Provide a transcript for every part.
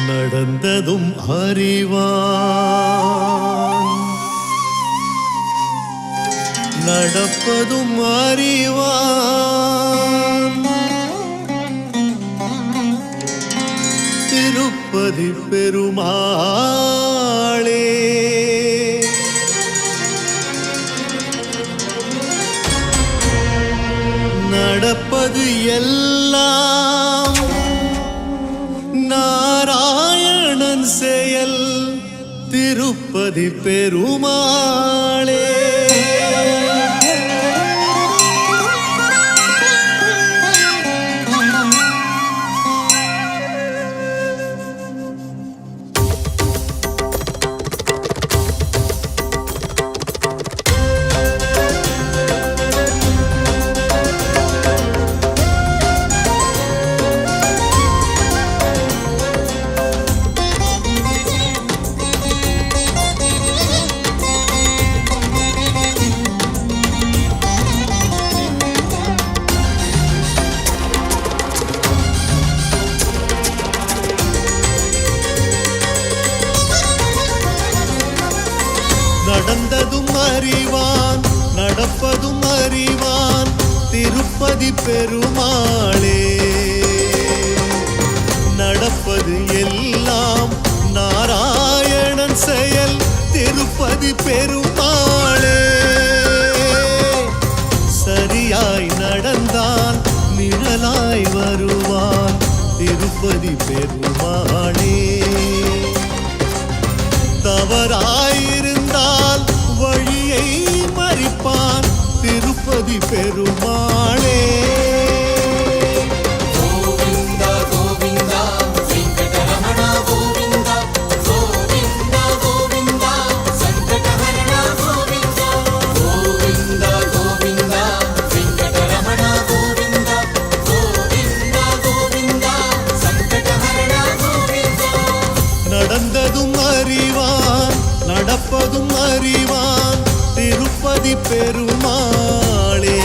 நடந்ததும் அறிவான், நடப்பதும் அறிவான். திருப்பதி பெருமாளே நடப்பது எல்லாம் நாராயணன் செயல். திருப்பதி பெருமாளே நடந்ததும் அறிவான், நடப்பதும் அறிவான். திருப்பதி பெருமாளே நடப்பது எல்லாம் நாராயணன் செயல். திருப்பதி பெருமாளே சரியாய் நடந்தான் நிழலாய் வருவான். திருப்பதி பெருமாளே தவறாயிருந்தால் வழியை மறிப்பான். திருப்பதி பெருமாளே நடந்ததும் அறிவான், நடப்பதும் அறிவான். திருப்பதி பெருமாளே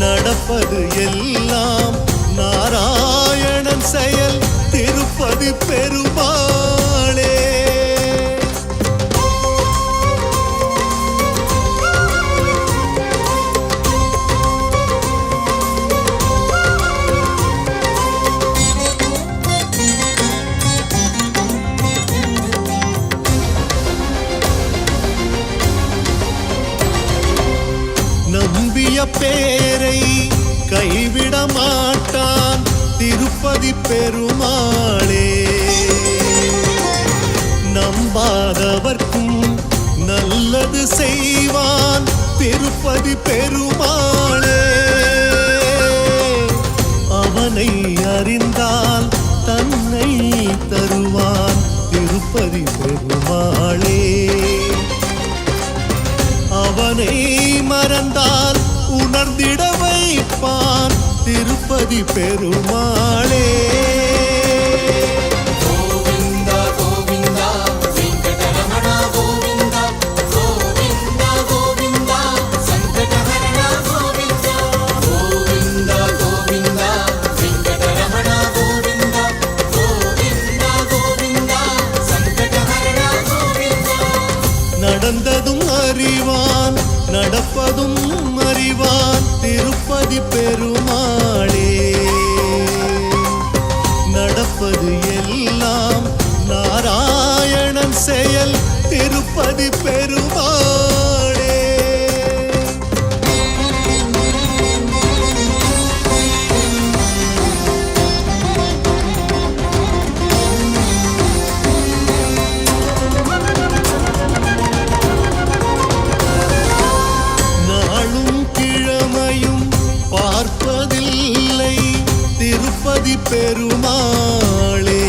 நடப்பது எல்லாம் நாராயணன் செயல். திருப்பதி பெருமாளே நம்பிய பேரை கைவிட மாட்டான். திருப்பதி பெருமாளே நம்பாதவர்க்கும் நல்லது செய்வான். திருப்பதி பெருமாளே அவனை அறிந்தால் தன்னை தருவான். திருப்பதி பெருமாளே அவனை மறந்தால் உணர்ந்திட வைப்பான். திருப்பதி பெருமாளே நடந்ததும் அறிவான், நடப்பதும் அறிவான். திருப்பதி பெருமாளே நடப்பது எல்லாம் நாராயணன் செயல். திருப்பதி பெருமாளே பார்ப்பதில்லை. திருப்பதி பெருமாளே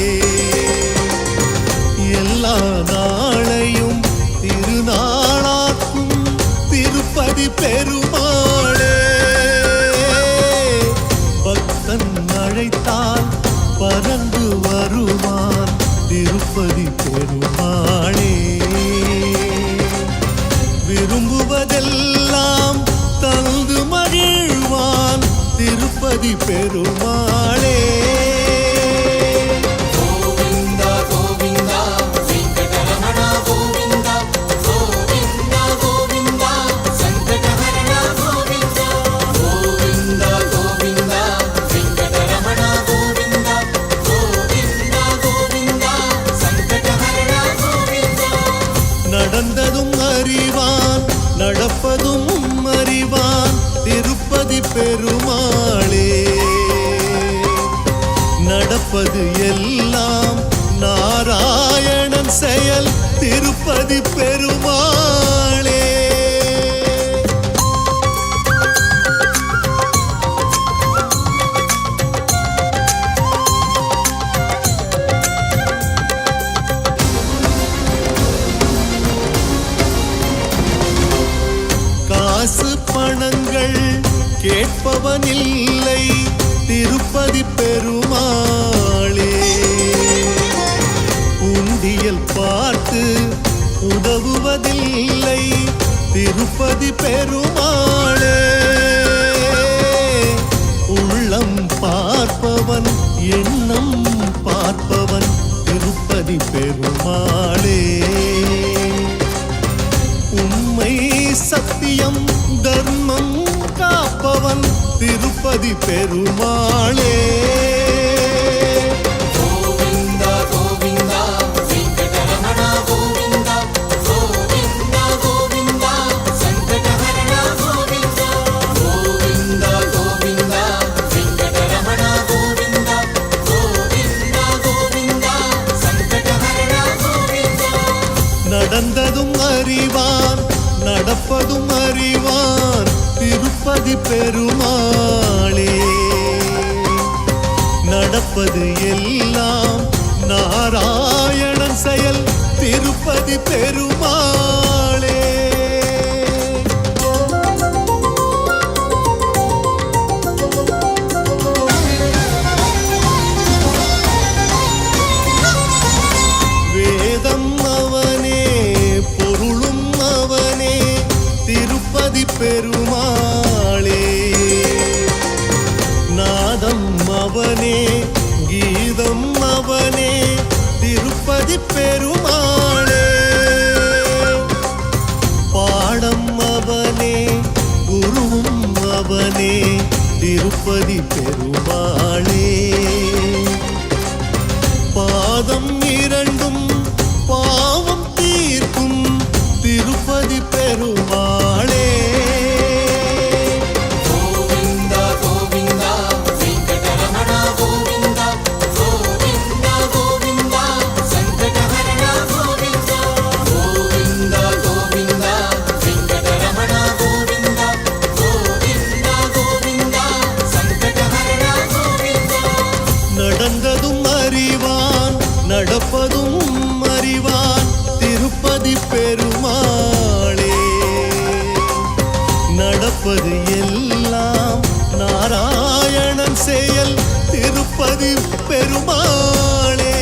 எல்லா நாளையும் திருநாளாக்கும். திருப்பதி பெருமாளே பக்தன் அழைத்தால் பறந்து வருவான். திருப்பதி பெருமாளே விரும்புவதெல்லாம் தந்து மகிழ்வான் திருப்பதி பெருமாளே. நடந்ததும் அறிவான் நடப்பதும் அறிவான் திருப்பதி பெருமாளே. நடப்பது எல்லாம் நாராயணன் செயல் திருப்பதி பெருமாளே. காசு பணங்கள் கேட்பவனில்லை திருப்பதி பெருமாளே. உண்டியல் பார்த்து உதவுவதில்லை திருப்பதி பெருமாளே. உள்ளம் பார்ப்பவன் எண்ணம் பார்ப்பவன் திருப்பதி பெருமாளே. உண்மை சத்தியம் தர்மம் காப்பவன் திருப்பதி பெருமாளே. நடந்ததும் அறிவான் நடப்பதும் அறிவான் திருப்பதி பெருமாளே. நடப்பது எல்லாம் நாராயணன் செயல் திருப்பதி பெருமாளே. வேதம் அவனே பொருளும் அவனே திருப்பதி பெருமாளே. நாதம் அவனே கீதம் அவனே திருப்பதி பெருமாளே. பாடம் அவனே குருவும் அவனே திருப்பதி பெருமாளே. பாதம் இரண்டும் பாவம் தீர்க்கும் திருப்பதி பெருமாளே. நடந்ததும் அறிவான் நடப்பதும் அறிவான் திருப்பதி பெருமாளே. நடப்பது எல்லாம் நாராயணன் செயல் திருப்பதி பெருமாளே.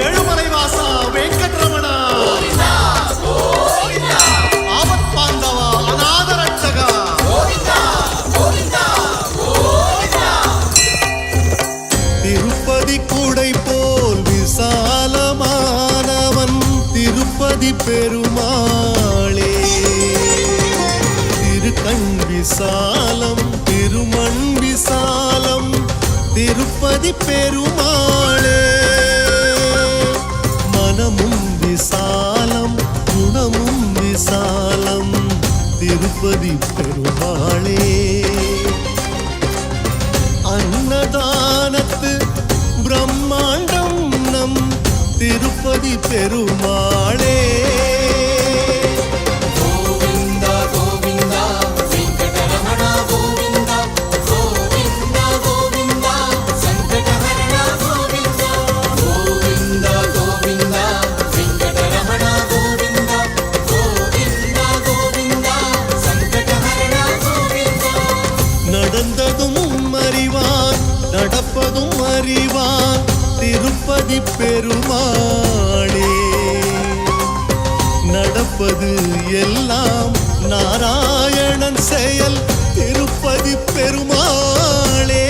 ஏழுமலைவாசா வெங்கட்ரமணா ஆபத் பாந்தவா அநாத ரட்சகா திருப்பதி குடை போல் விசாலமானவன் திருப்பதி பெருமாளே. திருக்கண் விசாலம் திருமண் விசாலம் திருப்பதி பெருமாளே. மனமும் விசாலம் குணமும் விசாலம் திருப்பதி பெருமாளே. அன்னதானத்து பிரம்மாண்டம் நம் திருப்பதி பெருமாளே. நடந்ததும் அறிவான் நடப்பதும் அறிவான் திருப்பதி பெருமாளே. நடப்பது எல்லாம் நாராயணன் செயல் திருப்பதி பெருமாளே.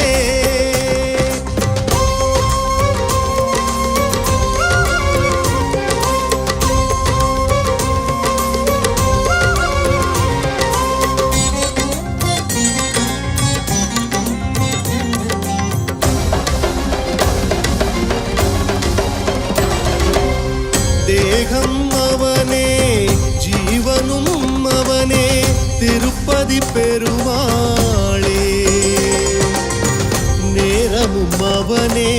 தேகம் அவனே ஜீவனும் அவனே திருப்பதி பெருமாளே. நேரமும் அவனே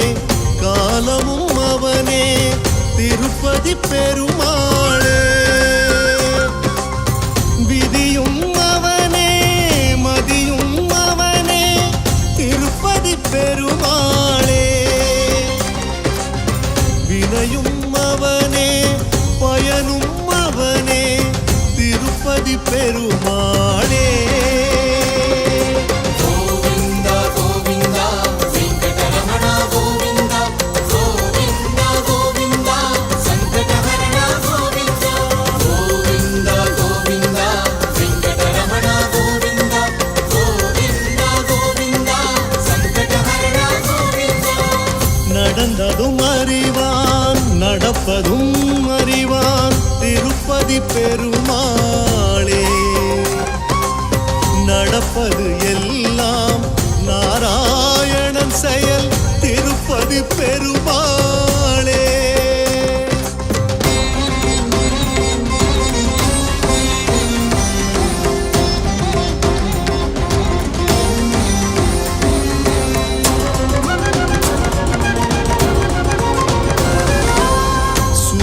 காலமும் அவனே திருப்பதி பெருமாளே. விதியும் அவனே மதியும் அவனே திருப்பதி பெருமாளே. வினையும் அவனே பயனும் அவனே திருப்பதி பெருமாளே. கோவிந்தா கோவிந்தா வெங்கடரமணா கோவிந்தா கோவிந்தா கோவிந்தா சங்கடஹரணா கோவிந்தா கோவிந்தா கோவிந்தா வெங்கடரமணா கோவிந்தா கோவிந்தா கோவிந்தா சங்கடஹரணா கோவிந்தா. நடந்ததும் அறிவான் நடப்பதும் அறிவான் திருப்பதி பெருமாளே. நடப்பது எல்லாம் நாராயணன் செயல் திருப்பதி பெருமாளே.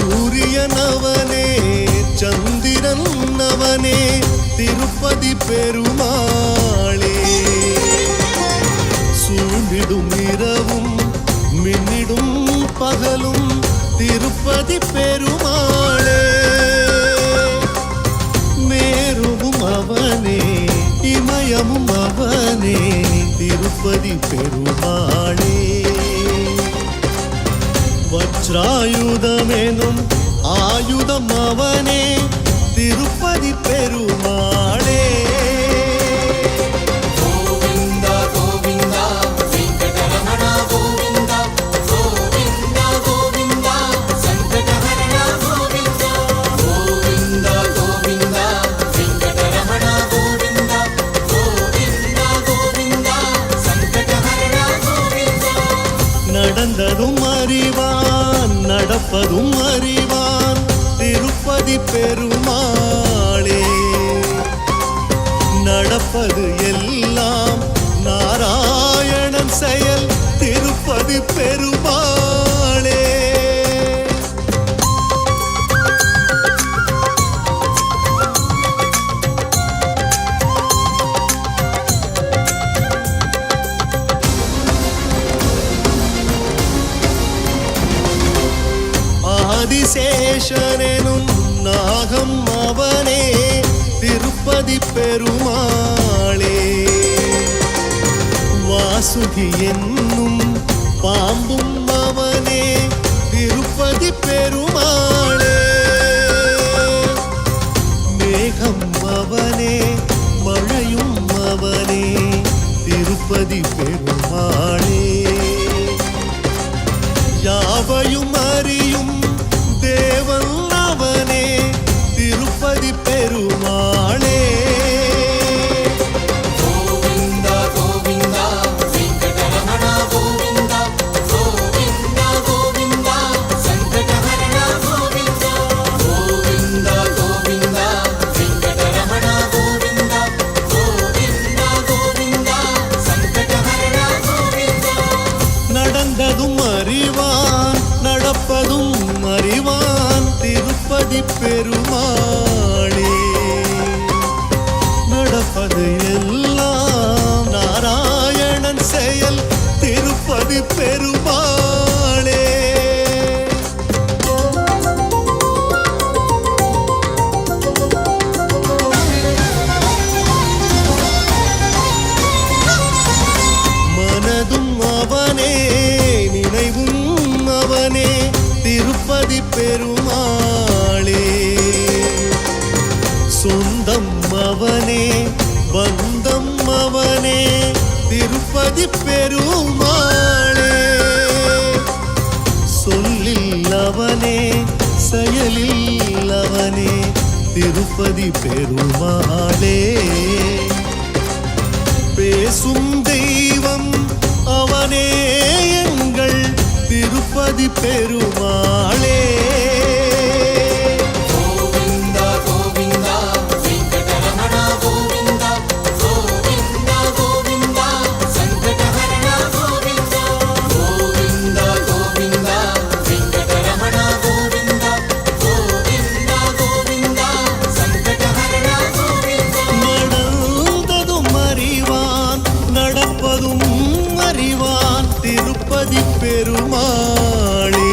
சூரியனவனே சந்திரன் அவனே திருப்பதி பெருமாளே. சூழ்ந்திடும் இரவும் மின்னிடும் பகலும் திருப்பதி பெருமாளே. மேருவும் அவனே இமயமும் அவனே திருப்பதி பெருமாளே. வஜ்ராயுதமெனும் ஆயுதம் அவனே திருப்பதி பெருமாளே. கோவிந்தா கோவிந்தா வெங்கடரமணா கோவிந்தா கோவிந்தா கோவிந்தா சங்கடஹரணா கோவிந்தா கோவிந்தா கோவிந்தா வெங்கடரமணா கோவிந்தா கோவிந்தா கோவிந்தா சங்கடஹரணா கோவிந்தா. நடந்ததும் அறிவான் நடப்பதும் அறிவான் திருப்பதி பெருமாளே. நடப்பது எல்லாம் நாராயணன் செயல் திருப்பதி பெருமாளே. ஆதிசேஷனெனும் நாகம் அவனே திருப்பதி பெருமாளே. வாசுகி என்னும் பாம்பும் அவனே திருப்பதி பெருமாளே. மேகம் அவனே மழையும் அவனே திருப்பதி பெருமாளே. யாவையும் அறியும் தேவன் அவனே திருப்பதி பெருமாளே. கோவிந்தா கோவிந்தா வெங்கடரமணா கோவிந்தா கோவிந்தா கோவிந்தா சங்கடஹரணா கோவிந்தா கோவிந்தா கோவிந்தா வெங்கடரமணா கோவிந்தா கோவிந்தா கோவிந்தா சங்கடஹரணா கோவிந்தா. நடந்ததும் அறிவான் நடப்பதும் அறிவான் திருப்பதி பெருமாளே. நடப்பது எல்லாம் நாராயணன் செயல் திருப்பதி பெருமாளே. மனதும் அவனே நினைவும் அவனே திருப்பதி பெருமாளே. திருப்பதி பெருமாளே. சொல்லில் அவனே செயலில் அவனே திருப்பதி பெருமாளே. பேசும் தெய்வம் அவனே எங்கள் திருப்பதி பெருமாளே. கோவிந்தா கோவிந்தா வெங்கடரமணா கோவிந்தா கோவிந்தா கோவிந்தா சங்கடஹரணா கோவிந்தா கோவிந்தா கோவிந்தா வெங்கடரமணா கோவிந்தா கோவிந்தா கோவிந்தா சங்கடஹரணா கோவிந்தா. நடந்ததும் அறிவான் நடப்பதும் அறிவான் திருப்பதி பெருமாளே.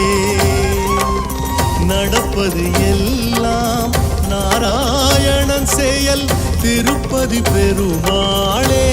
நடப்பது எல்லாம் நாராயணன் செயல் திருப்பதி பெருமாளே.